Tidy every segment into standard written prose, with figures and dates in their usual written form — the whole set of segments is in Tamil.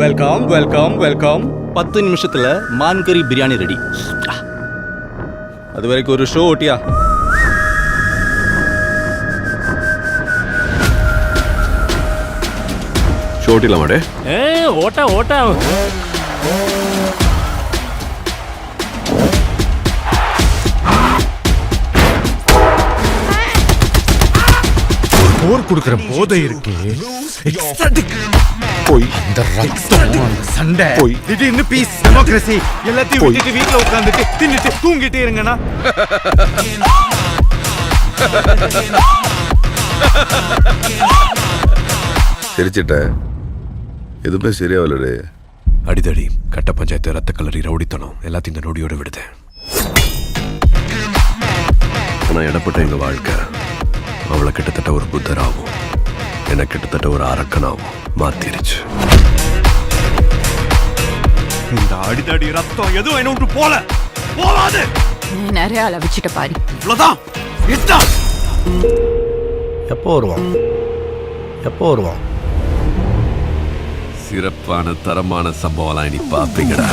Welcome welcome welcome. 10 நிமிஷத்துல மான் கறி பிரியாணி ரெடி. அது வரைக்கும் ஒரு ஷோ ஓட்டியா? ஷோ ஓட்டிலாம் மாடே. ஓட்டா ஓட்டா. போர் கொடுக்கிற போதை இருக்கு. போய் அந்த ரத்தம், அந்த சண்டை, போய் திடீர்னு பீஸ் டெமோக்ரஸி எல்லாத்தையும் விட்டுட்டு வீட்டுல உட்காந்துட்டு தின்னுட்டு தூங்கிட்டே இருங்கண்ணா. சிரிச்சிட்ட எதுவுமே சரியாவலடே. அடிதடி, கட்ட பஞ்சாயத்து, ரத்த கலரி, ரவுடித்தனம் எல்லாத்தையும் இந்த நொடியோட விடுதேன். ஆனா இடப்பட்ட எங்க வாழ்க்கை அவளை கிட்டத்தட்ட ஒரு புத்தராகவும் என்ன கிட்டத்தட்ட ஒரு அரக்கனாகவும் மாத்திருச்சு. இந்த அடிதடி ரத்தம் எதுவும் என்ன விட்டு போகாது. நிறைய அளவிச்சிட்ட பாரு. இவ்வளவுதான். எப்போ வருவான்? சிறப்பான தரமான சம்பவம் இனி பாப்பீங்கடா.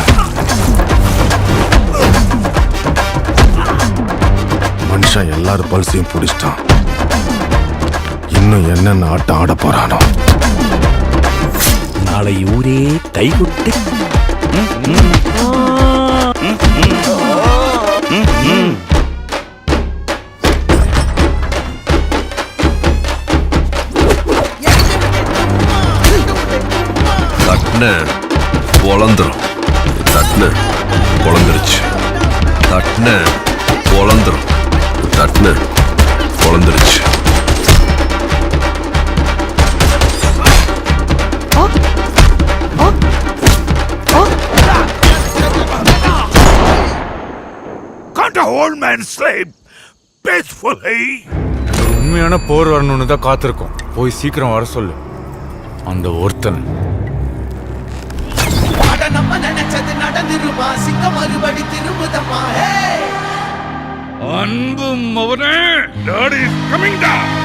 மனுஷன் எல்லாரும் பல்சையும் பிடிச்சிட்டான். இன்னும் என்னென்ன ஆட்டம் ஆட போறானோ. நாளை ஊரே கைகுட்டி. தட்ன பொழந்துரும். தட்ன பொழந்துருச்சு. தட்ன பொழந்துரும். தட்ன பொழந்துருச்சு. Can't a old man sleep peacefully? உண்மையான போர் வரணும்னு தான் காத்திருக்கோம். போய் சீக்கிரம் வர சொல்லு அந்த ஒருத்தன். நம்ம நினைச்சது நடந்துருமா? சிங்கம் மறுபடி திரும்புதம்மா. அன்பும் அவனே, டாடி இஸ் கமிங் டவுன்.